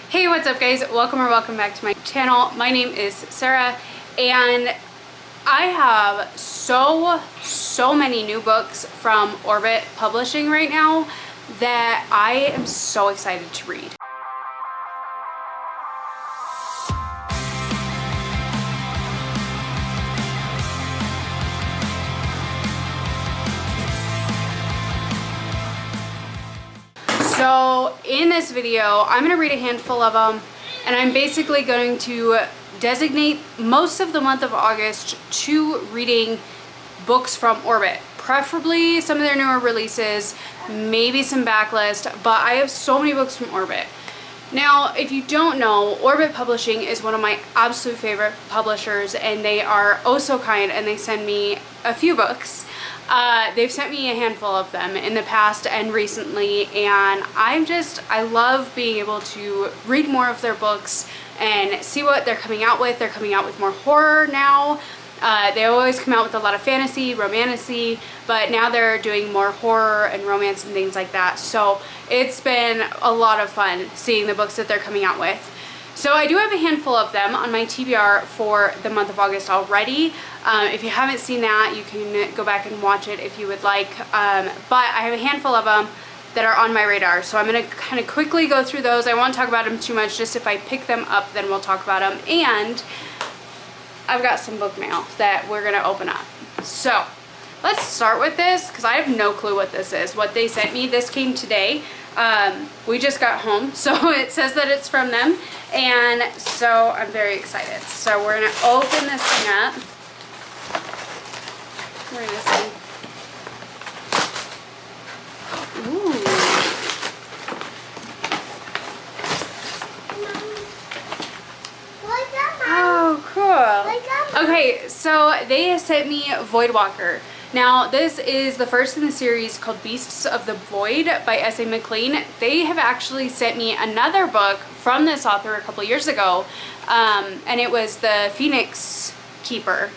Hey, what's up guys? Welcome back to my channel. My name is Sarah and I have so many new books from Orbit Publishing right now that I am so excited to read. So in this video, I'm going to read a handful of them, and I'm basically going to designate most of the month of August to reading books from Orbit. Preferably some of their newer releases, maybe some backlist, but I have so many books from Orbit. Now, if you don't know, Orbit Publishing is one of my absolute favorite publishers, and they are oh so kind, and they send me a few books. They've sent me a handful of them in the past and recently, and I love being able to read more of their books and see what they're coming out with. They're coming out with more horror now. They always come out with a lot of fantasy, romantasy, but now they're doing more horror and romance and things like that. So it's been a lot of fun seeing the books that they're coming out with. So I do have a handful of them on my TBR for the month of August already. If you haven't seen that, you can go back and watch it if you would like. But I have a handful of them that are on my radar. So I'm going to kind of quickly go through those. I won't talk about them too much. Just if I pick them up, then we'll talk about them. And I've got some book mail that we're going to open up. So let's start with this because I have no clue what this is. What they sent me, this came today. We just got home, so it says that it's from them, and so I'm very excited. So we're gonna open this thing up. We're gonna see. Ooh. Oh, cool. Okay, so they sent me Voidwalker. Now, this is the first in the series called Beasts of the Void by S.A. McLean. They have actually sent me another book from this author a couple years ago, and it was The Phoenix Keeper.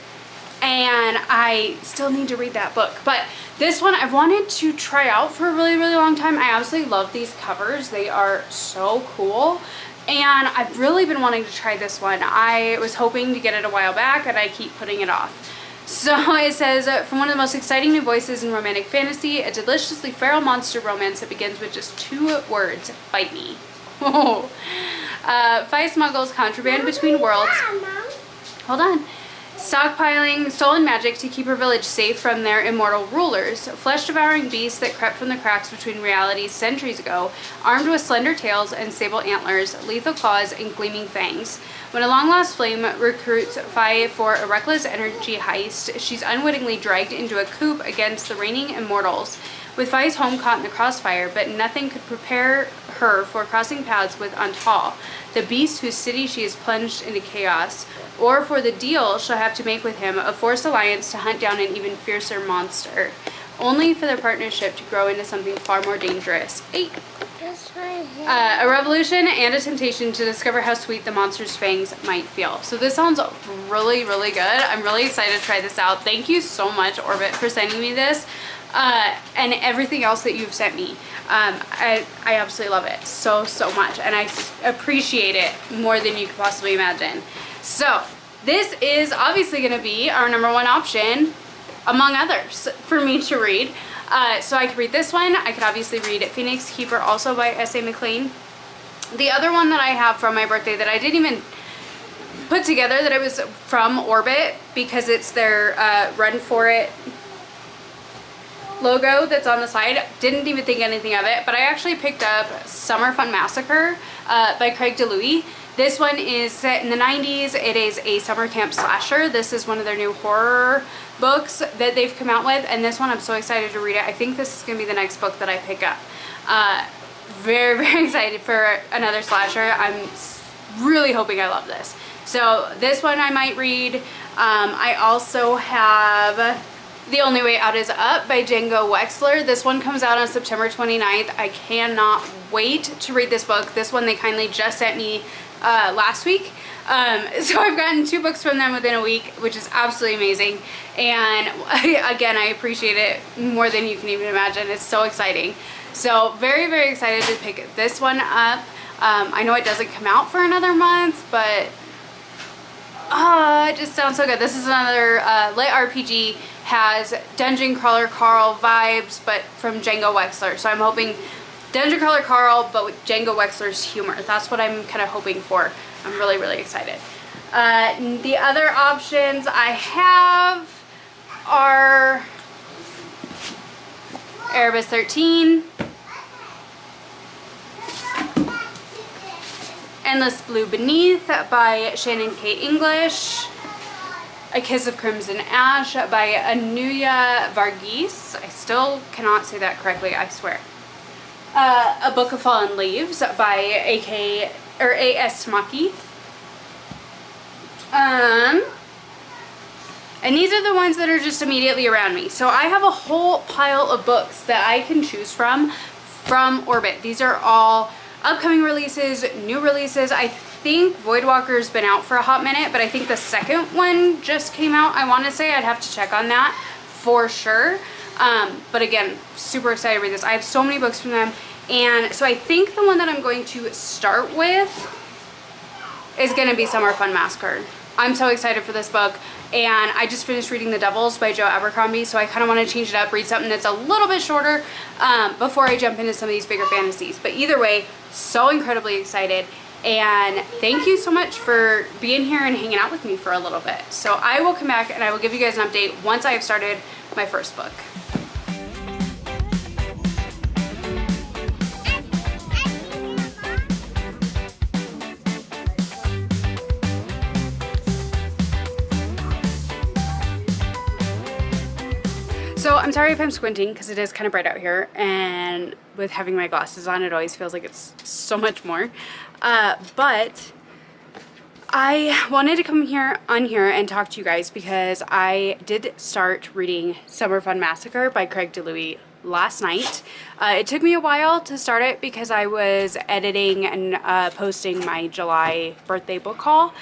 And I still need to read that book. But this one I've wanted to try out for a really long time. I absolutely love these covers. They are so cool. And I've really been wanting to try this one. I was hoping to get it a while back, and I keep putting it off. So it says, from one of the most exciting new voices in romantic fantasy, a deliciously feral monster romance that begins with just 2 words, bite me. Five smuggles contraband between worlds. Hold on. Stockpiling stolen magic to keep her village safe from their immortal rulers. Flesh-devouring beasts that crept from the cracks between realities centuries ago, armed with slender tails and sable antlers, lethal claws, and gleaming fangs. When a long-lost flame recruits Fi for a reckless energy heist, she's unwittingly dragged into a coup against the reigning immortals. With Fi's home caught in the crossfire, but nothing could prepare her for crossing paths with Antal, the beast whose city she has plunged into chaos, or for the deal she'll have to make with him, a forced alliance to hunt down an even fiercer monster, only for their partnership to grow into something far more dangerous. A revolution and a temptation to discover how sweet the monster's fangs might feel. So this sounds really good. I'm really excited to try this out. Thank you so much, Orbit, for sending me this and everything else that you've sent me. I absolutely love it so much, and I appreciate it more than you could possibly imagine. So this is obviously going to be our #1 option among others for me to read. So I could read this one. I could obviously read Phoenix Keeper, also by S.A. McLean. The other one that I have from my birthday that I didn't even put together that it was from Orbit because it's their Run For It logo that's on the side. Didn't even think anything of it, but I actually picked up Summer Fun Massacre by DeLouie. This one is set in the 90s. It is a summer camp slasher. This is one of their new horror books that they've come out with, and this one I'm so excited to read it. I think this is going to be the next book that I pick up. Very excited for another slasher. I'm really hoping I love this. So this one I might read. I also have The Only Way Out Is Up by Django Wexler. This one comes out on September 29th. I cannot wait to read this book. This one they kindly just sent me last week. So I've gotten 2 books from them within a week, which is absolutely amazing. And again, I appreciate it more than you can even imagine. It's so exciting. So very excited to pick this one up. I know it doesn't come out for another month, but it just sounds so good. This is another lit RPG, has Dungeon Crawler Carl vibes, but from Django Wexler. So I'm hoping Dungeon Crawler Carl, but with Django Wexler's humor. That's what I'm kind of hoping for. I'm really, really excited. The other options I have are Erebus 13, Endless Blue Beneath by Shannon K. English, A Kiss of Crimson Ash by Anuja Varghese. I still cannot say that correctly, I swear. A Book of Fallen Leaves by A.S. Tamaki. And these are the ones that are just immediately around me. So I have a whole pile of books that I can choose from Orbit. These are all upcoming releases, new releases. I think Voidwalker's been out for a hot minute, but I think the second one just came out. I want to say, I'd have to check on that for sure. But again, super excited to read this. I have so many books from them. And so I think the one that I'm going to start with is going to be Summer Fun Massacre. I'm so excited for this book. And I just finished reading The Devils by Joe Abercrombie, so I kind of want to change it up, read something that's a little bit shorter before I jump into some of these bigger fantasies. But either way, so incredibly excited. And thank you so much for being here and hanging out with me for a little bit. So I will come back and I will give you guys an update once I have started my first book. So I'm sorry if I'm squinting because it is kind of bright out here, and with having my glasses on it always feels like it's so much more. But I wanted to come on here and talk to you guys because I did start reading Summer Fun Massacre by Craig DeLouie last night. It took me a while to start it because I was editing and posting my July birthday book haul.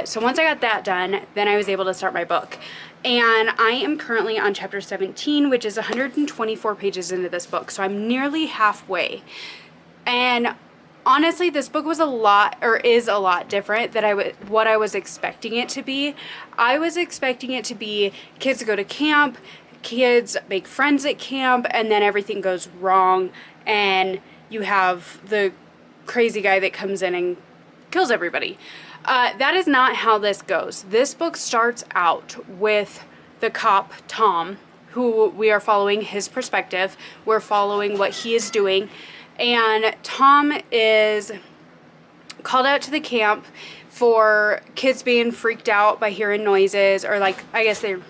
So once I got that done, then I was able to start my book. And I am currently on chapter 17, which is 124 pages into this book. So I'm nearly halfway. And honestly, this book was is a lot different than what I was expecting it to be. I was expecting it to be kids go to camp, kids make friends at camp, and then everything goes wrong. And you have the crazy guy that comes in and kills everybody. That is not how this goes. This book starts out with the cop, Tom, who we are following his perspective. We're following what he is doing. And Tom is called out to the camp for kids being freaked out by hearing noises, or I guess they're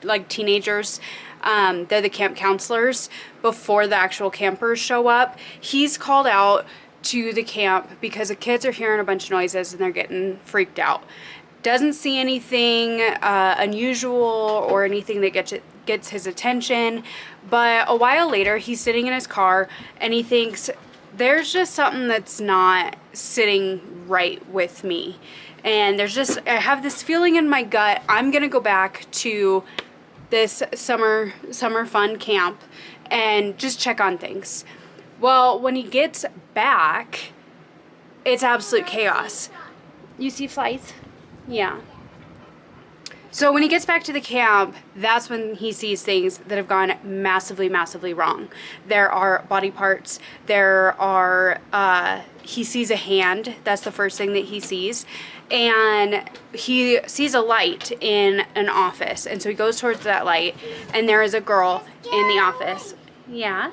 like teenagers. They're the camp counselors before the actual campers show up. He's called out to the camp because the kids are hearing a bunch of noises and they're getting freaked out. Doesn't see anything unusual or anything that gets his attention, but a while later he's sitting in his car and he thinks there's just something that's not sitting right with me, and I have this feeling in my gut. I'm gonna go back to this summer fun camp and just check on things. Well, when he gets back, it's absolute chaos. You see flies? Yeah. So when he gets back to the camp, that's when he sees things that have gone massively, massively wrong. There are body parts. He sees a hand. That's the first thing that he sees. And he sees a light in an office. And so he goes towards that light, and there is a girl in the office. Yeah.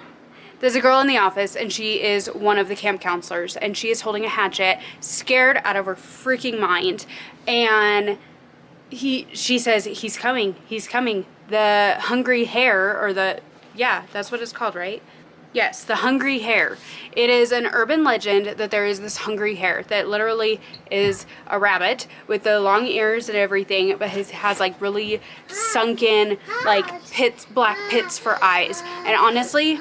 There's a girl in the office, and she is one of the camp counselors, and she is holding a hatchet, scared out of her freaking mind. And she says, he's coming. The hungry hare, that's what it's called, right? Yes, the hungry hare. It is an urban legend that there is this hungry hare that literally is a rabbit with the long ears and everything, but has really sunken, black pits for eyes. And honestly,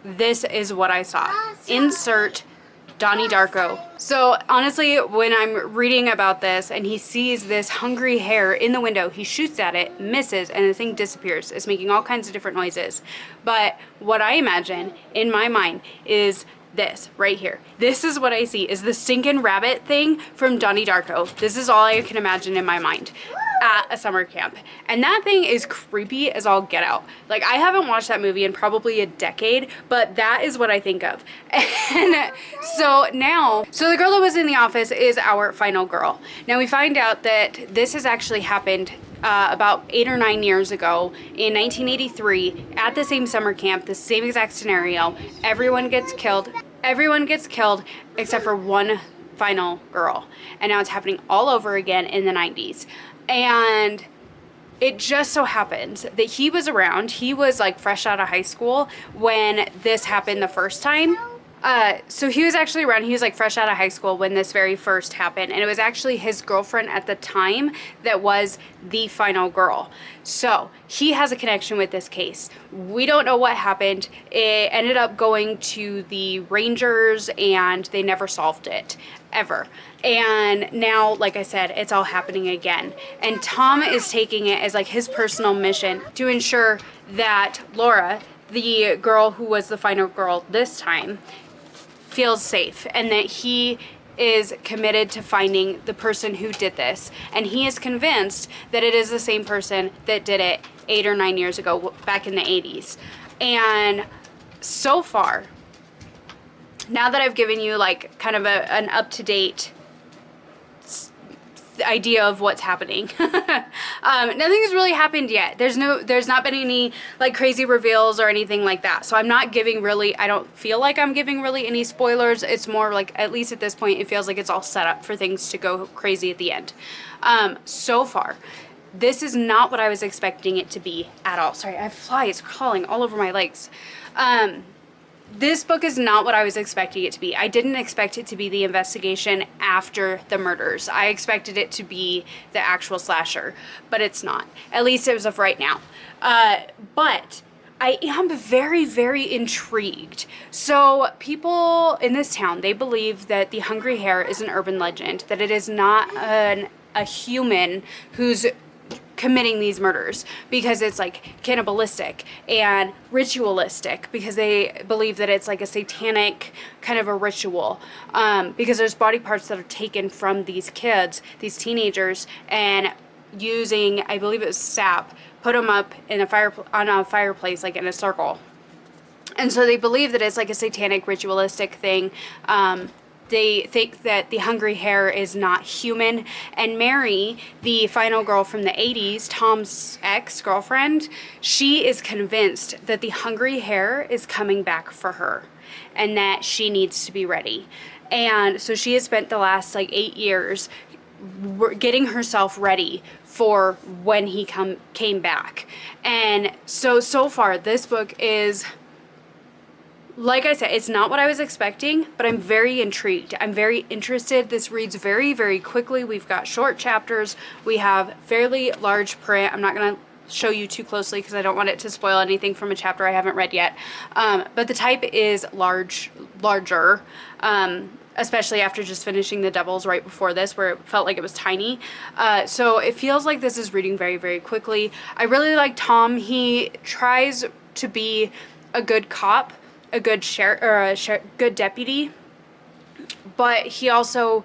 this is what I saw. Insert Donnie Darko. So honestly, when I'm reading about this and he sees this hungry hare in the window, he shoots at it, misses, and the thing disappears. It's making all kinds of different noises. But what I imagine in my mind is this right here. This is what I see, is the stinking rabbit thing from Donnie Darko. This is all I can imagine in my mind at a summer camp. And that thing is creepy as all get out. Like, I haven't watched that movie in probably a decade, but that is what I think of. And so the girl that was in the office is our final girl. Now we find out that this has actually happened about 8 or 9 years ago in 1983 at the same summer camp, the same exact scenario. Everyone gets killed except for one final girl. And now it's happening all over again in the 90s. And it just so happens that he was around. He was like fresh out of high school when this happened the first time. So he was actually around. He was like fresh out of high school when this very first happened. And it was actually his girlfriend at the time that was the final girl. So he has a connection with this case. We don't know what happened. It ended up going to the Rangers and they never solved it ever. And now, like I said, it's all happening again. And Tom is taking it as like his personal mission to ensure that Laura, the girl who was the final girl this time, feels safe, and that he is committed to finding the person who did this. And he is convinced that it is the same person that did it 8 or 9 years ago, back in the 80s. And so far, now that I've given you like kind of an up-to-date idea of what's happening, nothing has really happened yet. There's not been any like crazy reveals or anything like that. So I'm not giving really, I don't feel like I'm giving really any spoilers. It's more like, at least at this point, it feels like it's all set up for things to go crazy at the end. So far, this is not what I was expecting it to be at all. Sorry, I have flies crawling all over my legs. This book is not what I was expecting it to be. I didn't expect it to be the investigation after the murders. I expected it to be the actual slasher, but it's not. At least as of right now. But I am very, very intrigued. So people in this town, they believe that the Hungry Hare is an urban legend, that it is not a human who's committing these murders, because it's like cannibalistic and ritualistic, because they believe that it's like a satanic kind of a ritual, because there's body parts that are taken from these kids, these teenagers, and using, I believe it was sap, put them up in a fireplace, like in a circle. And so they believe that it's like a satanic ritualistic thing. They think that the Hungry Hare is not human. And Mary, the final girl from the 80s, Tom's ex-girlfriend, she is convinced that the Hungry Hare is coming back for her and that she needs to be ready. And so she has spent the last like 8 years getting herself ready for when he came back. And so far this book is, like I said, it's not what I was expecting, but I'm very intrigued. I'm very interested. This reads very, very quickly. We've got short chapters. We have fairly large print. I'm not going to show you too closely because I don't want it to spoil anything from a chapter I haven't read yet. But the type is larger, especially after just finishing The Devils right before this, where it felt like it was tiny. So it feels like this is reading very, very quickly. I really like Tom. He tries to be a good cop, a good good deputy, but he also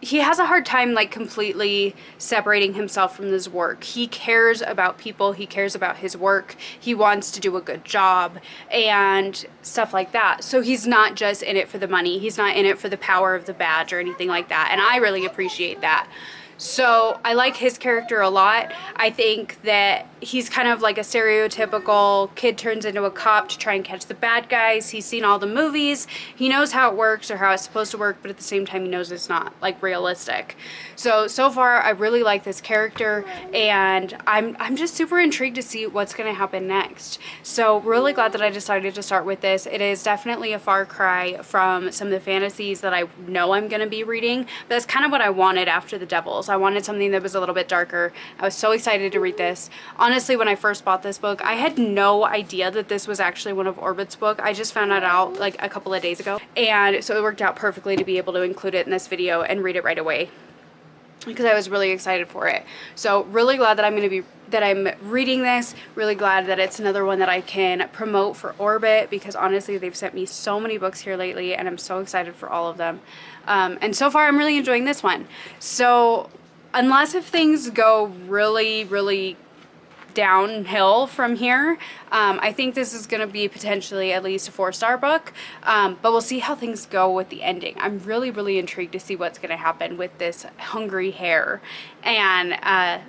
he has a hard time like completely separating himself from his work. He cares about people, he cares about his work, he wants to do a good job and stuff like that. So he's not just in it for the money, he's not in it for the power of the badge or anything like that, and I really appreciate that. So I like his character a lot. I think that he's kind of like a stereotypical kid turns into a cop to try and catch the bad guys. He's seen all the movies. He knows how it works or how it's supposed to work, but at the same time he knows it's not like realistic. So far I really like this character, and I'm just super intrigued to see what's going to happen next. So really glad that I decided to start with this. It is definitely a far cry from some of the fantasies that I know I'm going to be reading, but that's kind of what I wanted after The Devils. I wanted something that was a little bit darker. I was so excited to read this. Honestly, when I first bought this book, I had no idea that this was actually one of Orbit's book. I just found it out like a couple of days ago. And so it worked out perfectly to be able to include it in this video and read it right away. because I was really excited for it. So really glad that I'm reading this. Really glad that it's another one that I can promote for Orbit, because honestly they've sent me so many books here lately and I'm so excited for all of them. And so far I'm really enjoying this one. So unless if things go really downhill from here, I think this is going to be potentially at least a 4-star book, but we'll see how things go with the ending. I'm really intrigued to see what's going to happen with this hungry hare, and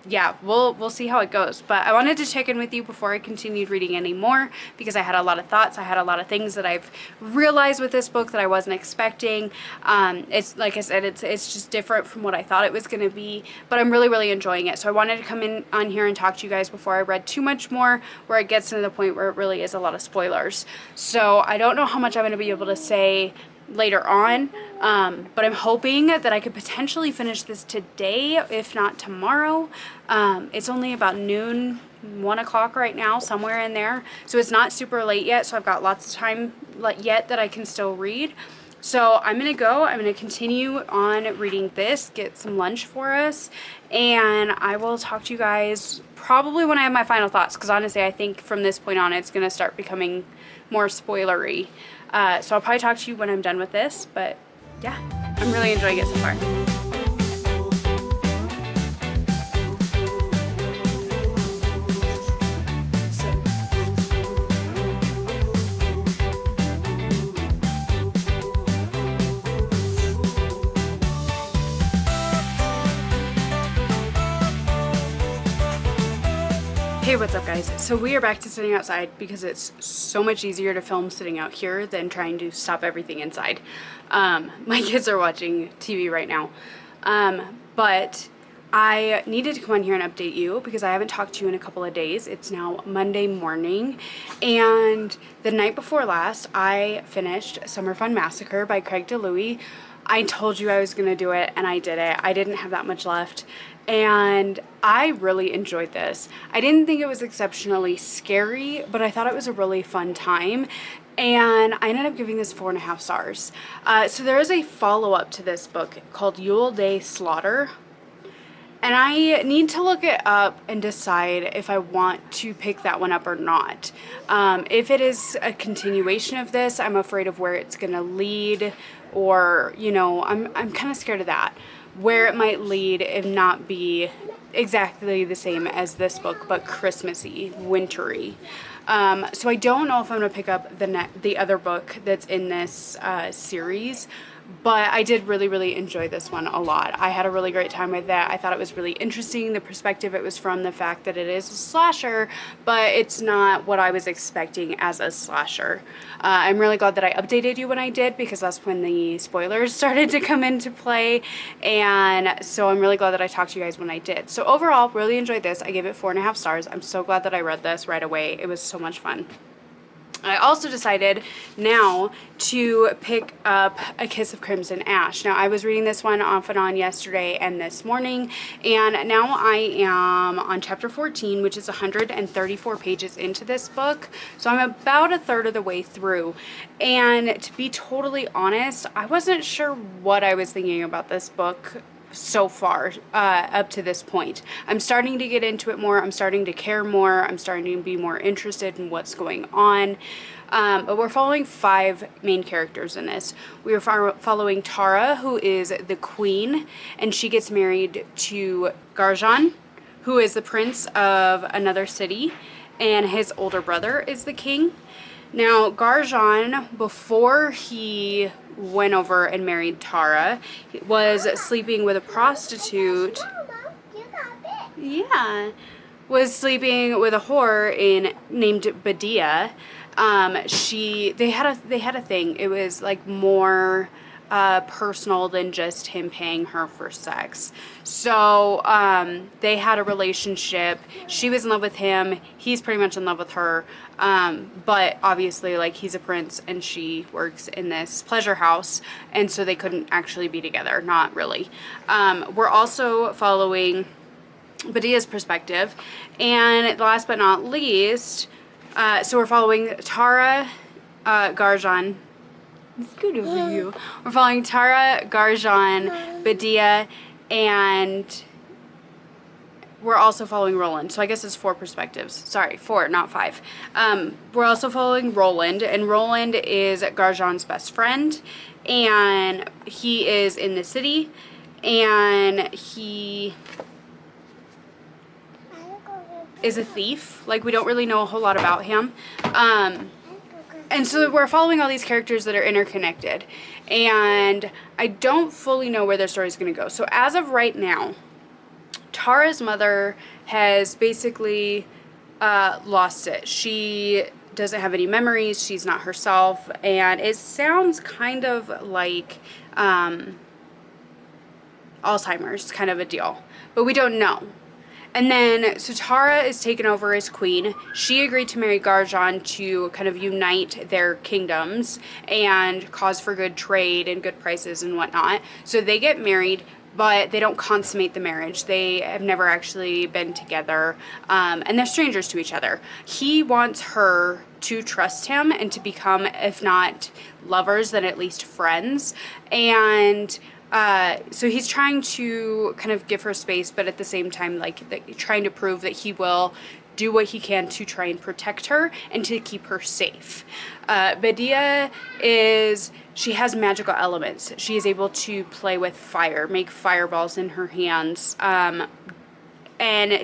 yeah, we'll see how it goes. But I wanted to check in with you before I continued reading any more, because I had a lot of thoughts. I had a lot of things that I've realized with this book that I wasn't expecting. It's like I said, it's just different from what I thought it was going to be, but I'm really enjoying it. So I wanted to come in on here and talk to you guys before I read too much more, where it gets to the point where it really is a lot of spoilers. So I don't know how much I'm going to be able to say later on, but I'm hoping that I could potentially finish this today, if not tomorrow. It's only about noon, 1 o'clock right now, somewhere in there, so it's not super late yet, so I've got lots of time yet that I can still read. So I'm gonna continue on reading this, get some lunch for us, and I will talk to you guys probably when I have my final thoughts, because honestly I think from this point on it's gonna start becoming more spoilery. So I'll probably talk to you when I'm done with this, but yeah, I'm really enjoying it so far. Hey, what's up guys? So we are back to sitting outside because it's so much easier to film sitting out here than trying to stop everything inside. My kids are watching TV right now, but I needed to come on here and update you because I haven't talked to you in a couple of days. It's now Monday morning, and the night before last I finished Summer Fun Massacre by DeLouie. I told you I was gonna do it and I did it. I didn't have that much left, and I really enjoyed this. I didn't think it was exceptionally scary, but I thought it was a really fun time, and I ended up giving this 4.5 stars. So there is a follow-up to this book called Yule Day Slaughter, and I need to look it up and decide if I want to pick that one up or not. If it is a continuation of this, I'm afraid of where it's gonna lead, or, you know, I'm kind of scared of that, where it might lead and not be exactly the same as this book, but Christmassy, wintry. So I don't know if I'm gonna pick up the other book that's in this series, but I did really enjoy this one a lot. I had a really great time with that. I thought it was really interesting, the perspective it was from, the fact that it is a slasher, but it's not what I was expecting as a slasher. I'm really glad that I updated you when I did, because that's when the spoilers started to come into play, and so I'm really glad that I talked to you guys when I did. So overall, really enjoyed this. I gave it 4.5 stars. I'm so glad that I read this right away. It was so much fun. I also decided now to pick up A Kiss of Crimson Ash. Now, I was reading this one off and on yesterday and this morning, and now I am on chapter 14, which is 134 pages into this book. So I'm about a third of the way through. And to be totally honest, I wasn't sure what I was thinking about this book so far up to this point. I'm starting to get into it more. I'm starting to care more. I'm starting to be more interested in what's going on. But we're following 5 main characters in this. We are following Tara, who is the queen, and she gets married to Garjan, who is the prince of another city, and his older brother is the king. Now, Garjan, before he went over and married Tara, was sleeping with a prostitute. Yeah, was sleeping with a whore named Badia. They had a thing. It was like more personal than just him paying her for sex. So they had a relationship. She was in love with him. He's pretty much in love with her. But obviously, like, he's a prince and she works in this pleasure house, and so they couldn't actually be together. Not really. We're also following Badia's perspective, and last but not least, so we're following Tara, Garjan. It's good over you. We're following Tara, Garjan, Badia, and we're also following Roland. So I guess it's 4 perspectives. Sorry, 4, not 5. We're also following Roland, and Roland is Garjan's best friend, and he is in the city, and he is a thief. Like, we don't really know a whole lot about him. And so we're following all these characters that are interconnected, and I don't fully know where their story is going to go. So as of right now, Tara's mother has basically lost it. She doesn't have any memories. She's not herself. And it sounds kind of like Alzheimer's kind of a deal. But we don't know. And then, so Tara is taken over as queen. She agreed to marry Garjan to kind of unite their kingdoms and cause for good trade and good prices and whatnot. So they get married, but they don't consummate the marriage. They have never actually been together, and they're strangers to each other. He wants her to trust him and to become, if not lovers, then at least friends. And so he's trying to kind of give her space, but at the same time, like, trying to prove that he will do what he can to try and protect her and to keep her safe. Badia she has magical elements. She is able to play with fire, make fireballs in her hands, and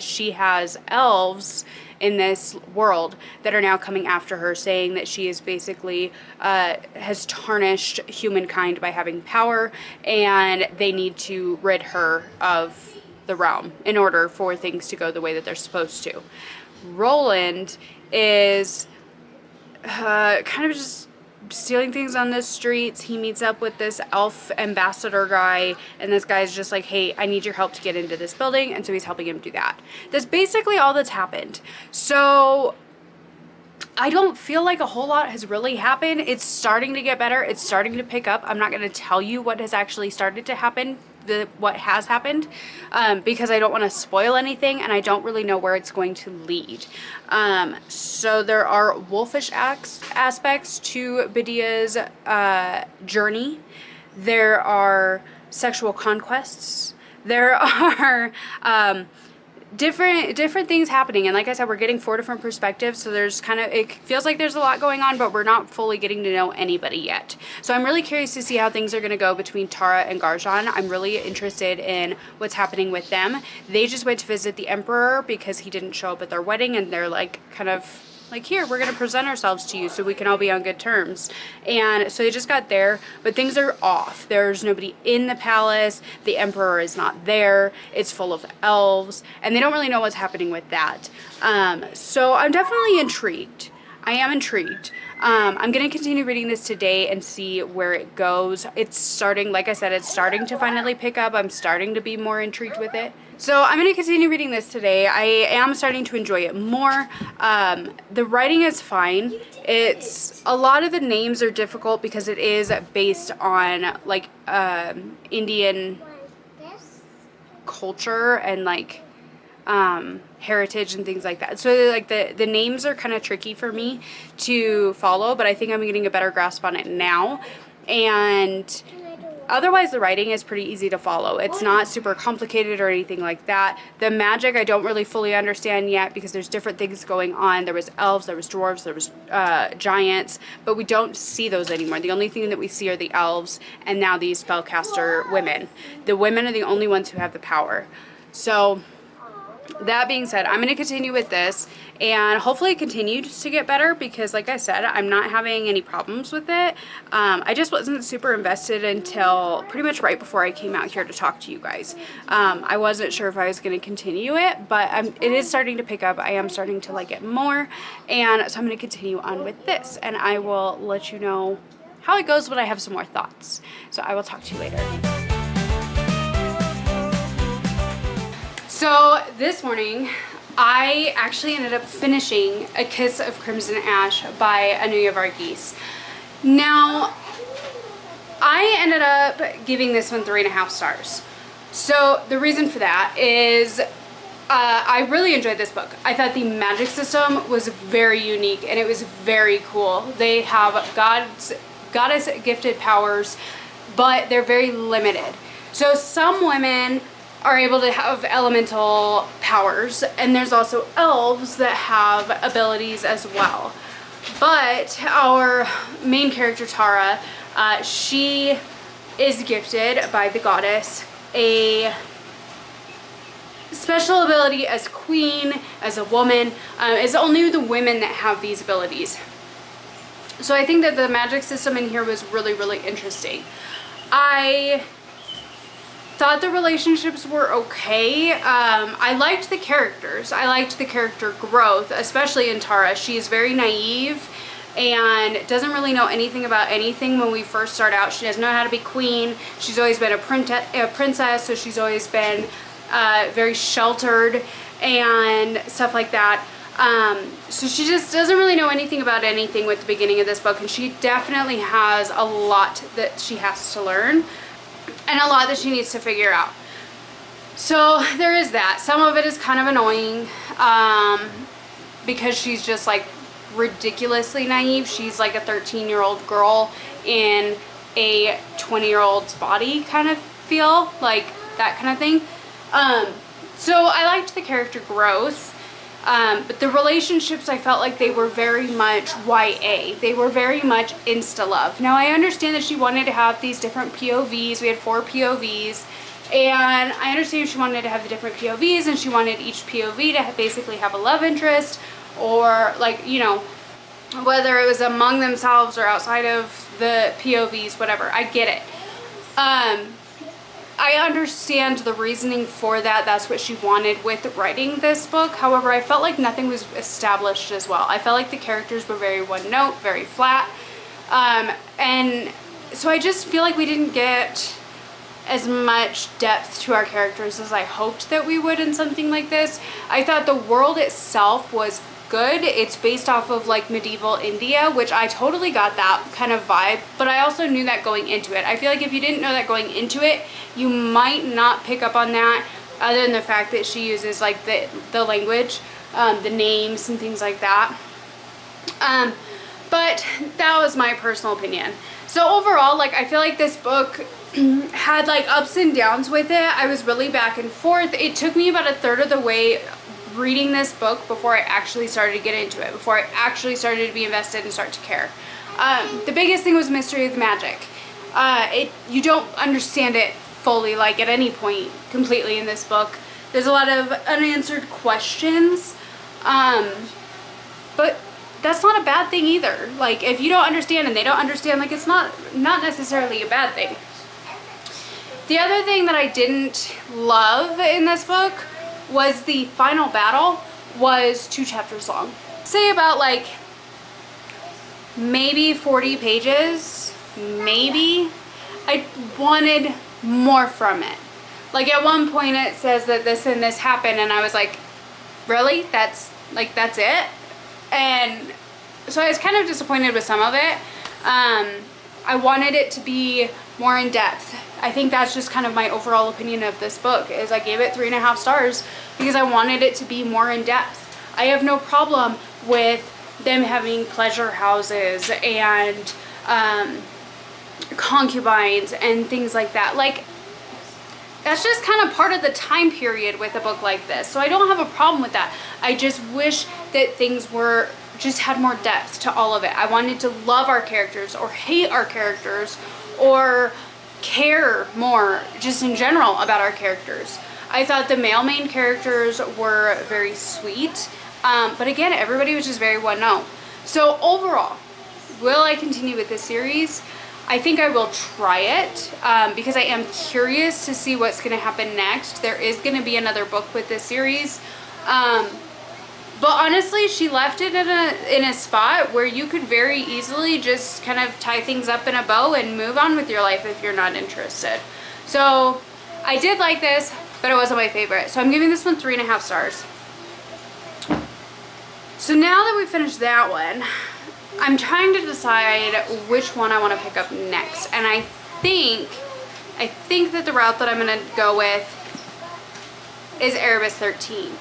she has elves in this world that are now coming after her, saying that she is basically has tarnished humankind by having power, and they need to rid her of the realm in order for things to go the way that they're supposed to. Roland is kind of just stealing things on the streets. He meets up with this elf ambassador guy, and this guy's just like, hey, I need your help to get into this building, and so he's helping him do that. That's basically all that's happened. So I don't feel like a whole lot has really happened. It's starting to get better. It's starting to pick up. I'm not going to tell you what has actually started to happen, what has happened, because I don't want to spoil anything, and I don't really know where it's going to lead. So there are wolfish aspects to Badia's journey. There are sexual conquests. There are different things happening, and like I said, we're getting 4 different perspectives, so there's kind of, it feels like there's a lot going on, but we're not fully getting to know anybody yet. So I'm really curious to see how things are going to go between Tara and Garjan. I'm really interested in what's happening with them. They just went to visit the emperor because he didn't show up at their wedding, and they're like, kind of like, here, we're going to present ourselves to you so we can all be on good terms. And so they just got there, but things are off. There's nobody in the palace. The emperor is not there. It's full of elves, and they don't really know what's happening with that. So I'm definitely intrigued. I am intrigued. I'm going to continue reading this today and see where it goes. It's starting, like I said, it's starting to finally pick up. I'm starting to be more intrigued with it. So I'm going to continue reading this today. I am starting to enjoy it more. The writing is fine. It's, a lot of the names are difficult because it is based on like Indian culture and like heritage and things like that. So like the names are kind of tricky for me to follow, but I think I'm getting a better grasp on it now. And otherwise, the writing is pretty easy to follow. It's not super complicated or anything like that. The magic I don't really fully understand yet because there's different things going on. There was elves, there was dwarves, there was giants, but we don't see those anymore. The only thing that we see are the elves and now these spellcaster women. The women are the only ones who have the power. So that being said, I'm going to continue with this, and hopefully it continues to get better because, like I said, I'm not having any problems with it. I just wasn't super invested until pretty much right before I came out here to talk to you guys. I wasn't sure if I was going to continue it, but it is starting to pick up. I am starting to like it more, and so I'm going to continue on with this, and I will let you know how it goes when I have some more thoughts. So I will talk to you later. So this morning, I actually ended up finishing A Kiss of Crimson Ash by Anuja Varghese. Now, I ended up giving this one 3.5 stars. So the reason for that is I really enjoyed this book. I thought the magic system was very unique and it was very cool. They have goddess gifted powers, but they're very limited. So some women are able to have elemental powers, and there's also elves that have abilities as well. But our main character, Tara, she is gifted by the goddess a special ability as queen, as a woman. It's only the women that have these abilities. So I think that the magic system in here was really, really interesting. I thought the relationships were okay. I liked the characters. I liked the character growth, especially in Tara. She is very naive and doesn't really know anything about anything when we first start out. She doesn't know how to be queen. She's always been a princess, so she's always been very sheltered and stuff like that. So she just doesn't really know anything about anything with the beginning of this book, and she definitely has a lot that she has to learn and a lot that she needs to figure out. So there is that. Some of it is kind of annoying because she's just like ridiculously naive. She's like a 13-year-old girl in a 20-year-old's body kind of feel, like that kind of thing. So I liked the character growth. But the relationships, I felt like they were very much YA. They were very much insta-love. Now, I understand that she wanted to have these different POVs. We had 4 POVs. And I understand she wanted to have the different POVs, and she wanted each POV to basically have a love interest, or like, you know, whether it was among themselves or outside of the POVs, whatever. I get it. I understand the reasoning for that. That's what she wanted with writing this book. However, I felt like nothing was established as well. I felt like the characters were very one note, very flat. And so I just feel like we didn't get as much depth to our characters as I hoped that we would in something like this. I thought the world itself was good. It's based off of like medieval India, which I totally got that kind of vibe, but I also knew that going into it. I feel like if you didn't know that going into it, you might not pick up on that, other than the fact that she uses like the language, the names and things like that. But that was my personal opinion. So overall, like, I feel like this book had like ups and downs with it. I was really back and forth. It took me about a third of the way reading this book before I actually started to get into it, before I actually started to be invested and start to care. The biggest thing was mystery of the magic. You don't understand it fully, like at any point completely in this book. There's a lot of unanswered questions, but that's not a bad thing either. Like, if you don't understand and they don't understand, like, it's not necessarily a bad thing. The other thing that I didn't love in this book was the final battle was 2 chapters long. Say about like maybe 40 pages, maybe. I wanted more from it. Like, at one point it says that this and this happened, and I was like, really? That's it? And so I was kind of disappointed with some of it. I wanted it to be more in depth. I think that's just kind of my overall opinion of this book, is I gave it 3.5 stars because I wanted it to be more in depth. I have no problem with them having pleasure houses and concubines and things like that. Like, that's just kind of part of the time period with a book like this. So I don't have a problem with that. I just wish that things were just had more depth to all of it. I wanted to love our characters or hate our characters or care more just in general about our characters. I thought the male main characters were very sweet, but again, everybody was just very one note. So overall, will I continue with this series? I think I will try it because I am curious to see what's going to happen next. There is going to be another book with this series. But honestly, she left it in a spot where you could very easily just kind of tie things up in a bow and move on with your life if you're not interested. So I did like this, but it wasn't my favorite. So I'm giving this one 3.5 stars. So now that we finished that one, I'm trying to decide which one I want to pick up next. And I think that the route that I'm going to go with is Erebus 13.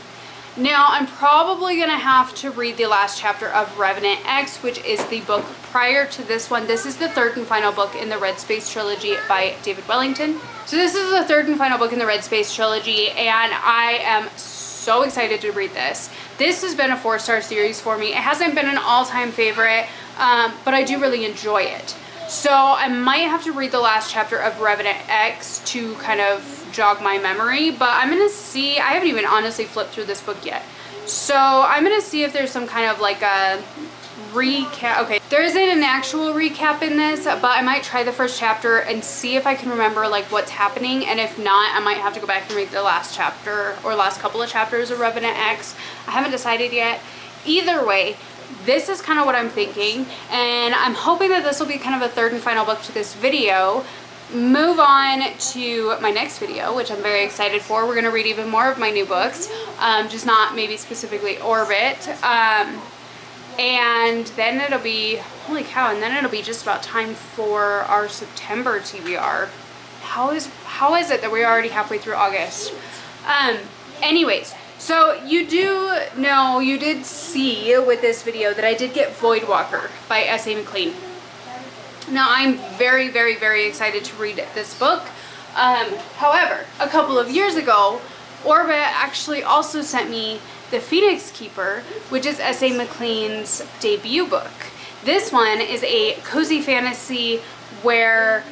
Now, I'm probably going to have to read the last chapter of Revenant X, which is the book prior to this one. This is the third and final book in the Red Space trilogy by David Wellington. So this is the third and final book in the Red Space trilogy, and I am so excited to read this. This has been a 4-star series for me. It hasn't been an all-time favorite, but I do really enjoy it. So I might have to read the last chapter of Revenant X to kind of jog my memory, but I'm gonna see. I haven't even honestly flipped through this book yet, so I'm gonna see if there's some kind of like a recap. Okay, there isn't an actual recap in this, but I might try the first chapter and see if I can remember like what's happening, and if not, I might have to go back and read the last chapter or last couple of chapters of Revenant X. I haven't decided yet. Either way, this is kind of what I'm thinking, and I'm hoping that this will be kind of a third and final book to this video. Move on to my next video, which I'm very excited for. We're going to read even more of my new books, just not maybe specifically Orbit. And then it'll be, holy cow, and then it'll be just about time for our September TBR. How is it that we're already halfway through August? Anyways, so you do know, you did see with this video that I did get Voidwalker by S.A. McLean. Now, I'm very, very, very excited to read this book. However, a couple of years ago, Orbit actually also sent me The Phoenix Keeper, which is S.A. McLean's debut book. This one is a cozy fantasy where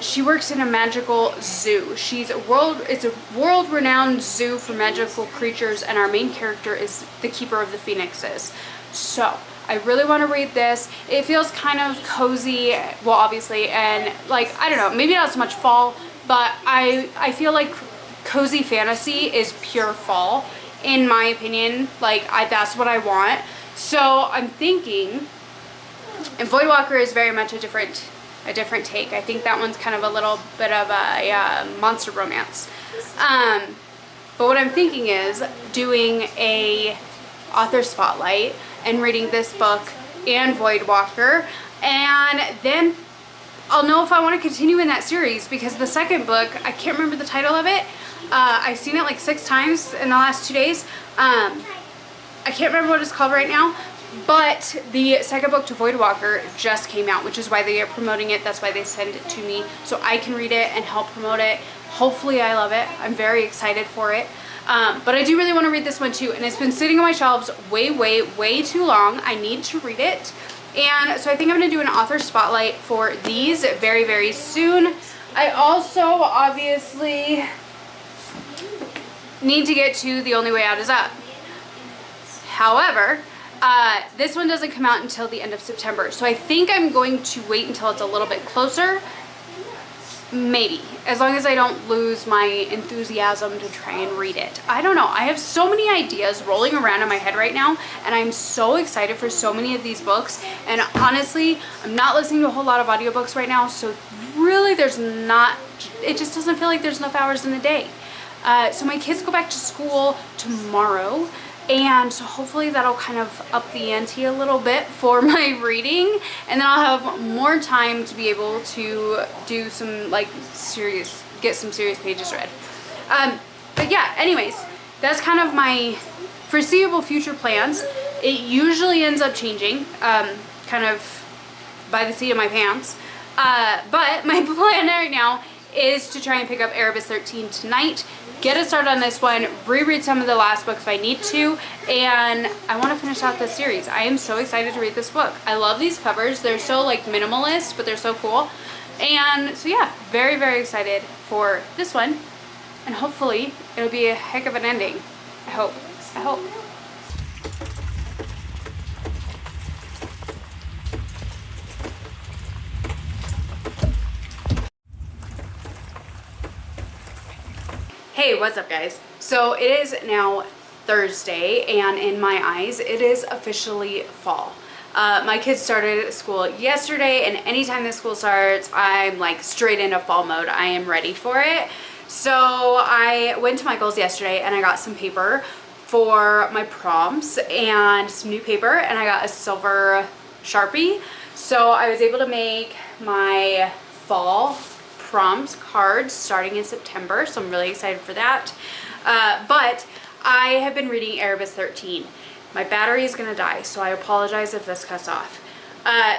she works in a magical zoo. It's a world-renowned zoo for magical creatures, and our main character is the keeper of the phoenixes. So I really want to read this. It feels kind of cozy, well, obviously, and like, I don't know, maybe not so much fall, but I feel like cozy fantasy is pure fall, in my opinion. Like, that's what I want. So I'm thinking, and Voidwalker is very much a different take. I think that one's kind of a little bit of a monster romance. But what I'm thinking is doing a author spotlight and reading this book and Voidwalker, and then I'll know if I want to continue in that series, because the second book, I can't remember the title of it. I've seen it like 6 times in the last 2 days. I can't remember what it's called right now, but the second book to Voidwalker just came out, which is why they are promoting it. That's why they send it to me, so I can read it and help promote it. Hopefully I love it. I'm very excited for it. But I do really want to read this one too, and it's been sitting on my shelves way too long. I need to read it, and so I think I'm going to do an author spotlight for these very, very soon. I also obviously need to get to The Only Way Out Is Up. However, this one doesn't come out until the end of September, so I think I'm going to wait until it's a little bit closer. Maybe, as long as I don't lose my enthusiasm to try and read it. I don't know. I have so many ideas rolling around in my head right now, and I'm so excited for so many of these books. And honestly, I'm not listening to a whole lot of audiobooks right now, so really it just doesn't feel like there's enough hours in the day. So my kids go back to school tomorrow, and so hopefully that'll kind of up the ante a little bit for my reading, and then I'll have more time to be able to do some get some serious pages read. But yeah, anyways, that's kind of my foreseeable future plans. It usually ends up changing, kind of by the seat of my pants. But my plan right now is to try and pick up Erebus 13 tonight, get a start on this one, reread some of the last books if I need to, and I want to finish out this series. I am so excited to read this book. I love these covers. They're so like minimalist, but they're so cool. And so yeah, very, very excited for this one, and hopefully it'll be a heck of an ending. I hope. Hey, what's up guys? So it is now Thursday, and in my eyes it is officially fall. My kids started school yesterday, and anytime the school starts I'm like straight into fall mode. I am ready for it. So I went to Michael's yesterday and I got some paper for my prompts and some new paper, and I got a silver Sharpie. So I was able to make my fall prompt cards starting in September, so I'm really excited for that. But I have been reading Erebus 13. My battery is gonna die, so I apologize if this cuts off.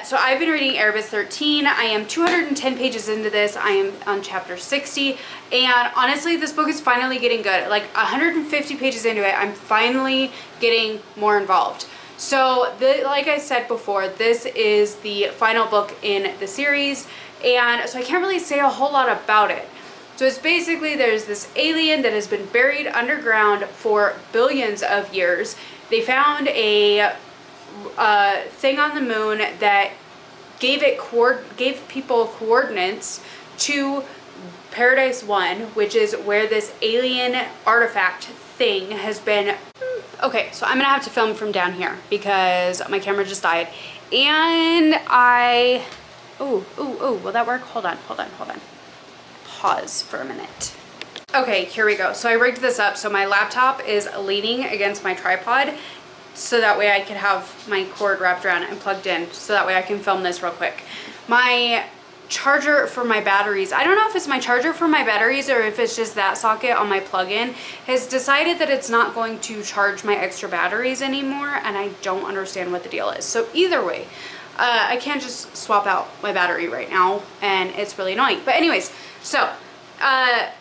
So I've been reading Erebus 13. I am 210 pages into this. I am on chapter 60, and honestly, this book is finally getting good. Like 150 pages into it, I'm finally getting more involved. So, like I said before, this is the final book in the series, and so I can't really say a whole lot about it. So it's basically, there's this alien that has been buried underground for billions of years. They found a thing on the moon that gave people coordinates to Paradise 1, which is where this alien artifact thing has been. Okay, so I'm gonna have to film from down here because my camera just died, and will that work? Hold on. Pause for a minute. Okay, here we go. So I rigged this up so my laptop is leaning against my tripod, so that way I could have my cord wrapped around and plugged in, so that way I can film this real quick. My charger for my batteries, I don't know if it's my charger for my batteries or if it's just that socket on my plug-in, has decided that it's not going to charge my extra batteries anymore, and I don't understand what the deal is. So either way, I can't just swap out my battery right now, and it's really annoying. But anyways, so the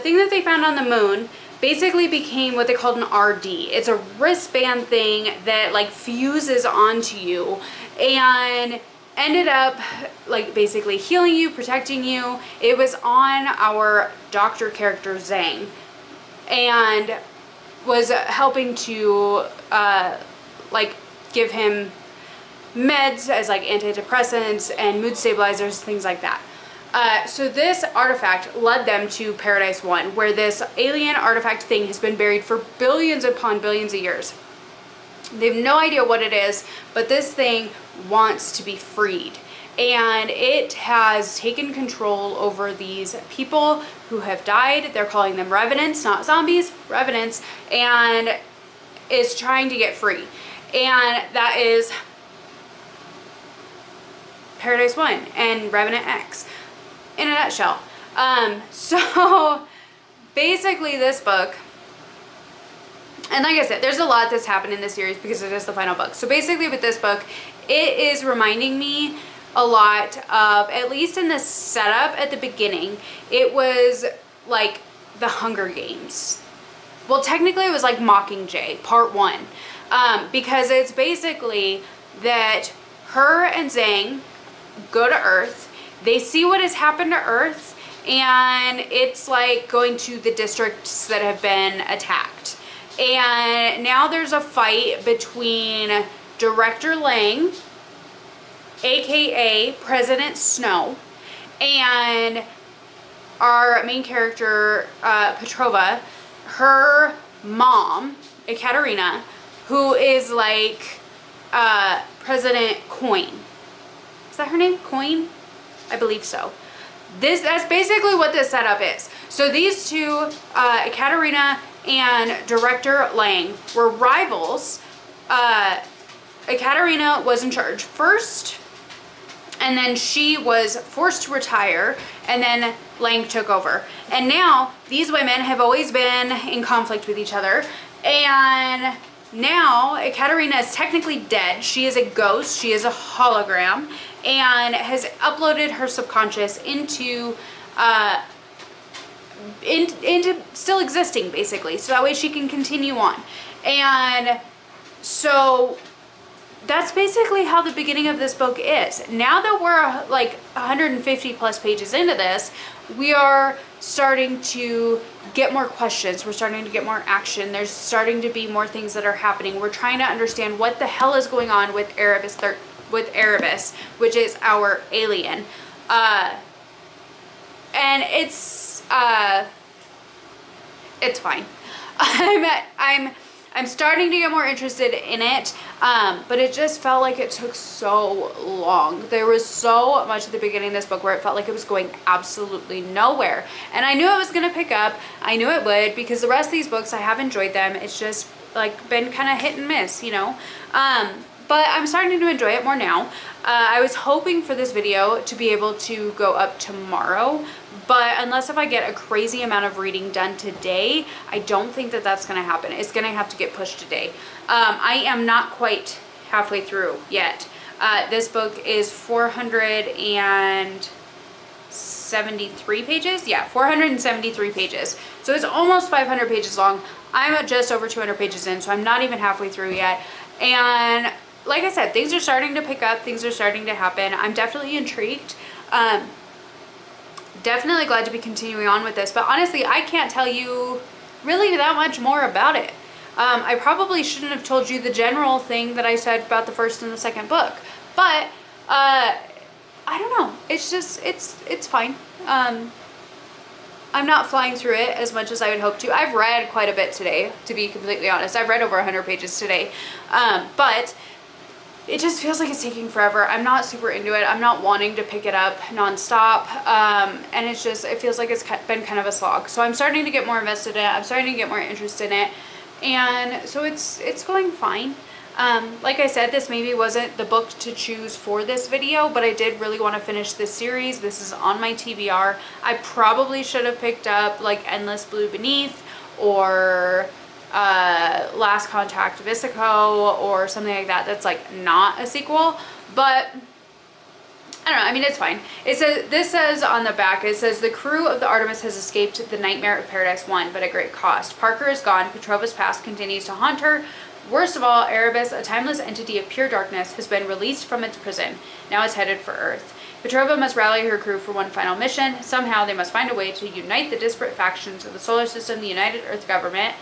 thing that they found on the moon basically became what they called an RD. It's a wristband thing that like fuses onto you and ended up like basically healing you, protecting you. It was on our doctor character Zhang and was helping to like give him meds as like antidepressants and mood stabilizers, things like that. So this artifact led them to Paradise 1, where this alien artifact thing has been buried for billions upon billions of years. They have no idea what it is, but this thing wants to be freed. And it has taken control over these people who have died. They're calling them revenants, not zombies, revenants, and is trying to get free. And that is Paradise 1 and Revenant X in a nutshell. So basically this book, and like I said, there's a lot that's happened in this series because it is the final book. So basically with this book, it is reminding me a lot of, at least in the setup at the beginning, it was like the Hunger Games. Well, technically it was like Mockingjay, part 1. Because it's basically that her and Zhang go to Earth, they see what has happened to Earth, and it's like going to the districts that have been attacked. And now there's a fight between Director Lang, aka President Snow, and our main character, Petrova, her mom, Ekaterina, who is like President Coin. Is that her name? Coin? I believe so. That's basically what this setup is. So these two, Ekaterina and Director Lang, were rivals. Ekaterina was in charge first, and then she was forced to retire, and then Lang took over. And now these women have always been in conflict with each other, and now Ekaterina is technically dead. She is a ghost, she is a hologram, and has uploaded her subconscious into still existing, basically, so that way she can continue on. And so that's basically how the beginning of this book is. Now that we're like 150 plus pages into this, we are starting to get more questions. We're starting to get more action. There's starting to be more things that are happening. We're trying to understand what the hell is going on with Erebus, which is our alien. And it's fine. I'm starting to get more interested in it, but it just felt like it took so long. There was so much at the beginning of this book where it felt like it was going absolutely nowhere. And I knew it was going to pick up. I knew it would, because the rest of these books, I have enjoyed them. It's just like been kind of hit and miss, you know? but I'm starting to enjoy it more now. I was hoping for this video to be able to go up tomorrow, but unless if I get a crazy amount of reading done today, I don't think that that's going to happen. It's going to have to get pushed today. I am not quite halfway through yet. This book is 473 pages. Yeah, 473 pages. So it's almost 500 pages long. I'm at just over 200 pages in, so I'm not even halfway through yet. And like I said, things are starting to pick up. Things are starting to happen. I'm definitely intrigued. Definitely glad to be continuing on with this. But honestly, I can't tell you really that much more about it. I probably shouldn't have told you the general thing that I said about the first and the second book. But I don't know. It's just, it's fine. I'm not flying through it as much as I would hope to. I've read quite a bit today, to be completely honest. I've read over 100 pages today. But it just feels like it's taking forever. I'm not super into it. I'm not wanting to pick it up nonstop. And it's just, it feels like it's been kind of a slog. So I'm starting to get more invested in it. I'm starting to get more interested in it. And so it's going fine. Like I said, this maybe wasn't the book to choose for this video, but I did really want to finish this series. This is on my TBR. I probably should have picked up like Endless Blue Beneath or Last Contact Visico or something like that that's like not a sequel, but I don't know. I mean, it's fine. This says on the back, it says the crew of the Artemis has escaped the nightmare of Paradise 1, but at great cost. Parker is gone. Petrova's past continues to haunt her. Worst of all, Erebus, a timeless entity of pure darkness, has been released from its prison. Now it's headed for Earth. Petrova must rally her crew for one final mission. Somehow they must find a way to unite the disparate factions of the solar system, the United Earth Government,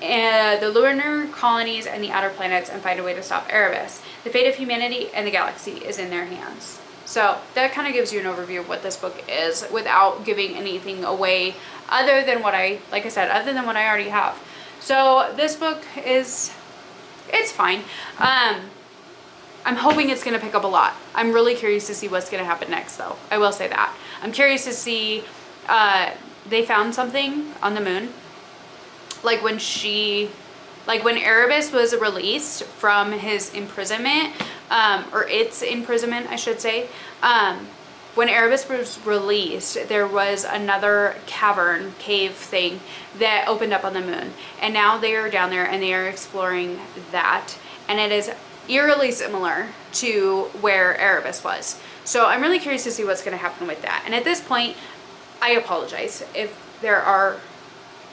and the lunar colonies, and the outer planets, and find a way to stop Erebus. The fate of humanity and the galaxy is in their hands. So that kind of gives you an overview of what this book is without giving anything away other than what like I said, other than what I already have. So this book is... it's fine. I'm hoping it's going to pick up a lot. I'm really curious to see what's going to happen next, though. I will say that. I'm curious to see, they found something on the moon. Like when Erebus was released from his imprisonment, or its imprisonment, I should say, when Erebus was released, there was another cave thing that opened up on the moon. And now they are down there and they are exploring that. And it is eerily similar to where Erebus was. So I'm really curious to see what's going to happen with that. And at this point, I apologize if there are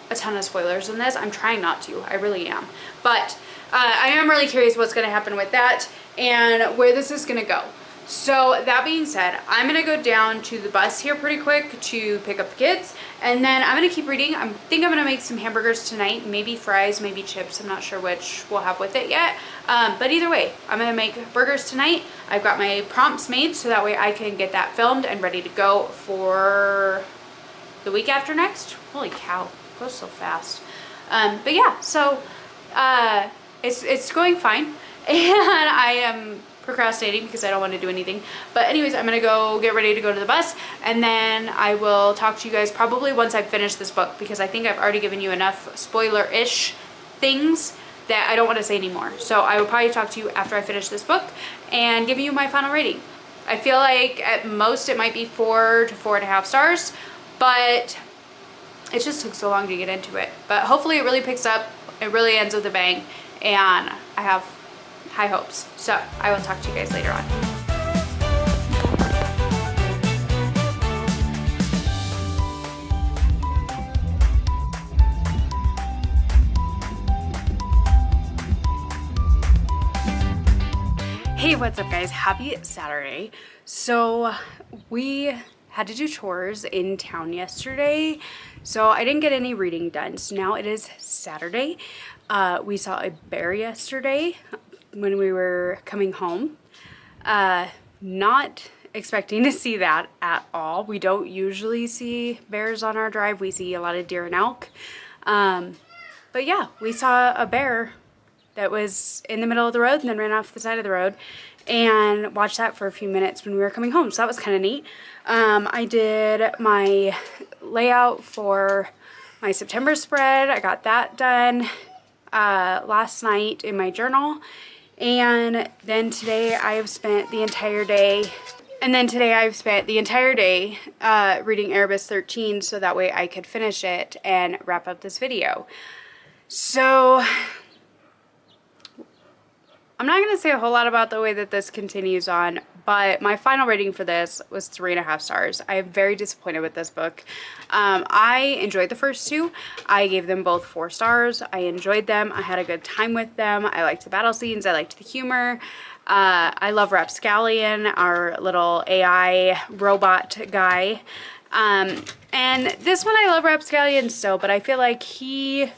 a ton of spoilers in this. I'm trying not to. I really am. But I am really curious what's going to happen with that and where this is going to go. So that being said, I'm going to go down to the bus here pretty quick to pick up the kids, and then I'm going to keep reading. I think I'm going to make some hamburgers tonight, maybe fries, maybe chips. I'm not sure which we'll have with it yet, but either way, I'm going to make burgers tonight. I've got my prompts made so that way I can get that filmed and ready to go for the week after next. Holy cow, it goes so fast. But yeah, so it's going fine, and I am procrastinating because I don't want to do anything. But anyways, I'm gonna go get ready to go to the bus, and then I will talk to you guys probably once I've finished this book, because I think I've already given you enough spoiler-ish things that I don't want to say anymore. So I will probably talk to you after I finish this book and give you my final rating. I feel like at most it might be 4 to 4.5 stars, but it just took so long to get into it. But hopefully it really picks up, it really ends with a bang, and I have high hopes. So I will talk to you guys later on. Hey, what's up guys? Happy Saturday. So we had to do chores in town yesterday, so I didn't get any reading done. So now it is Saturday. We saw a bear yesterday when we were coming home. Not expecting to see that at all. We don't usually see bears on our drive. We see a lot of deer and elk. But yeah, we saw a bear that was in the middle of the road and then ran off the side of the road, and watched that for a few minutes when we were coming home. So that was kind of neat. I did my layout for my September spread. I got that done last night in my journal. And then today I have spent the entire day reading Erebus 13 so that way I could finish it and wrap up this video. So I'm not going to say a whole lot about the way that this continues on, but my final rating for this was 3.5 stars. I am very disappointed with this book. I enjoyed the first two. I gave them both 4 stars. I enjoyed them. I had a good time with them. I liked the battle scenes. I liked the humor. I love Rapscallion, our little AI robot guy. And this one I love Rapscallion still, but I feel like he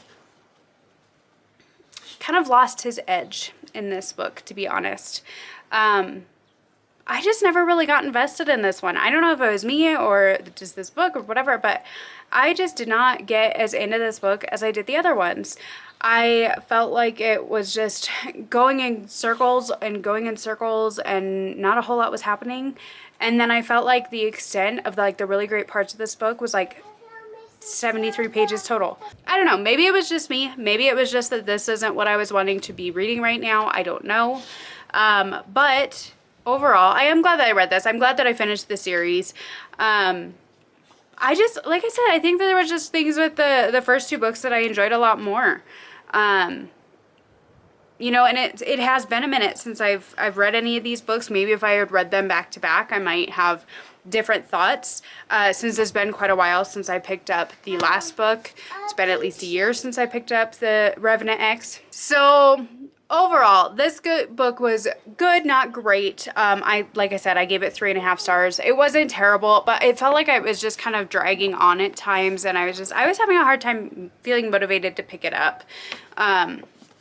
kind of lost his edge in this book, to be honest. I just never really got invested in this one. I don't know if it was me or just this book or whatever, but I just did not get as into this book as I did the other ones. I felt like it was just going in circles and not a whole lot was happening. And then I felt like the extent of the really great parts of this book was like 73 pages total. I don't know, maybe it was just me. Maybe it was just that this isn't what I was wanting to be reading right now. I don't know. But overall, I am glad that I read this. I'm glad that I finished the series. I just, like I said, I think that there were just things with the first 2 books that I enjoyed a lot more. You know, and it has been a minute since I've read any of these books. Maybe if I had read them back to back, I might have different thoughts. Since it's been quite a while since I picked up the last book. It's been at least a year since I picked up the Revenant X. So overall, this book was good, not great. Like I said, I gave it 3.5 stars. It wasn't terrible, but it felt like I was just kind of dragging on at times, and I was having a hard time feeling motivated to pick it up.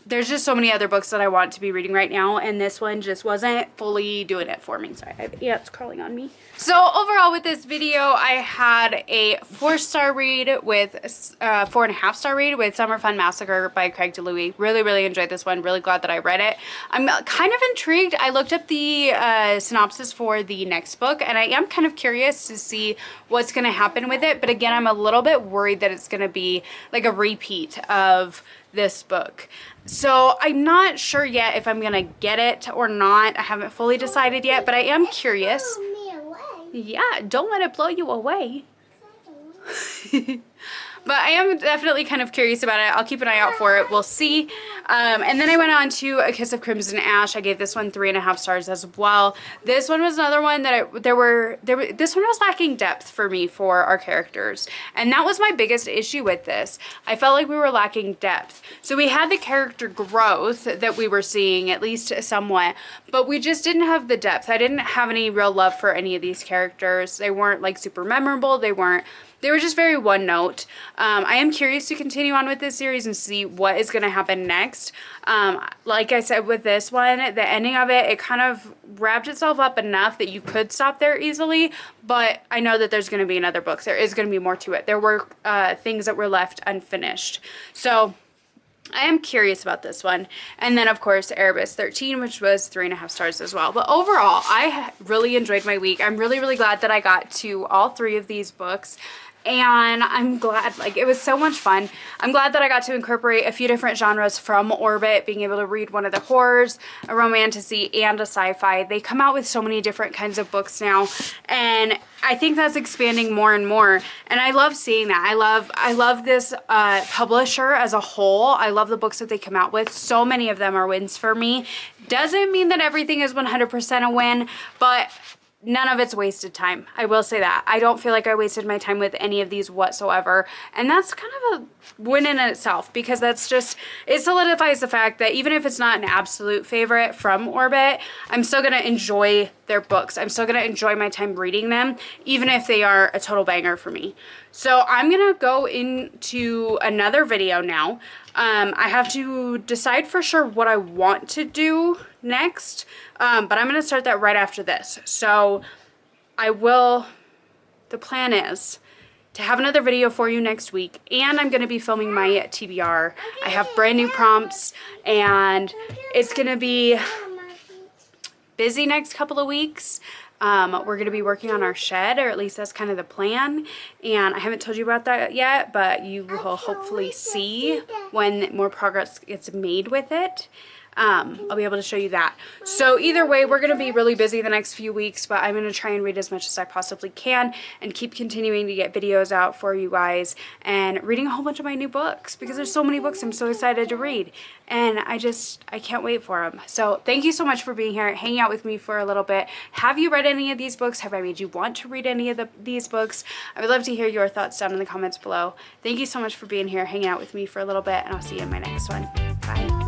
There's just so many other books that I want to be reading right now, and this one just wasn't fully doing it for me. Sorry, it's crawling on me. So overall with this video, I had a 4-star read with 4.5 star read with Summer Fun Massacre by Craig DeLouie. Really, really enjoyed this one. Really glad that I read it. I'm kind of intrigued. I looked up the synopsis for the next book, and I am kind of curious to see what's going to happen with it. But again, I'm a little bit worried that it's going to be like a repeat of this book. So I'm not sure yet if I'm gonna get it or not. I haven't fully decided yet, but I am curious. Yeah, don't let it blow you away. But I am definitely kind of curious about it. I'll keep an eye out for it. We'll see. And then I went on to A Kiss of Crimson Ash. I gave this one 3.5 stars as well. This one was another one that this one was lacking depth for me for our characters. And that was my biggest issue with this. I felt like we were lacking depth. So we had the character growth that we were seeing, at least somewhat, but we just didn't have the depth. I didn't have any real love for any of these characters. They weren't like super memorable. They were just very one note. I am curious to continue on with this series and see what is going to happen next. Like I said with this one, the ending of it kind of wrapped itself up enough that you could stop there easily, but I know that there's going to be another book. There is going to be more to it. There were things that were left unfinished. So I am curious about this one. And then, of course, Erebus 13, which was 3.5 stars as well. But overall, I really enjoyed my week. I'm really, really glad that I got to all 3 of these books. And I'm glad, like, it was so much fun. I'm glad that I got to incorporate a few different genres from Orbit, being able to read one of the horrors, a romantasy, and a sci-fi. They come out with so many different kinds of books now, and I think that's expanding more and more, and I love seeing that. I love this publisher as a whole. I love the books that they come out with. So many of them are wins for me. Doesn't mean that everything is 100% a win, but none of it's wasted time. I will say that. I don't feel like I wasted my time with any of these whatsoever. And that's kind of a win in itself, because that's just, it solidifies the fact that even if it's not an absolute favorite from Orbit, I'm still going to enjoy their books. I'm still going to enjoy my time reading them, even if they are a total banger for me. So I'm going to go into another video now. I have to decide for sure what I want to do next, but I'm going to start that right after this. So the plan is to have another video for you next week, and I'm going to be filming my TBR. I have brand new prompts, and it's going to be busy next couple of weeks. We're going to be working on our shed, or at least that's kind of the plan, and I haven't told you about that yet, but you will hopefully see when more progress gets made with it. I'll be able to show you that. So either way, we're going to be really busy the next few weeks, but I'm going to try and read as much as I possibly can and keep continuing to get videos out for you guys and reading a whole bunch of my new books because there's so many books I'm so excited to read, and I can't wait for them. So thank you so much for being here, hanging out with me for a little bit. Have you read any of these books? Have I made you want to read any of these books? I would love to hear your thoughts down in the comments below. Thank you so much for being here, hanging out with me for a little bit, and I'll see you in my next one. Bye.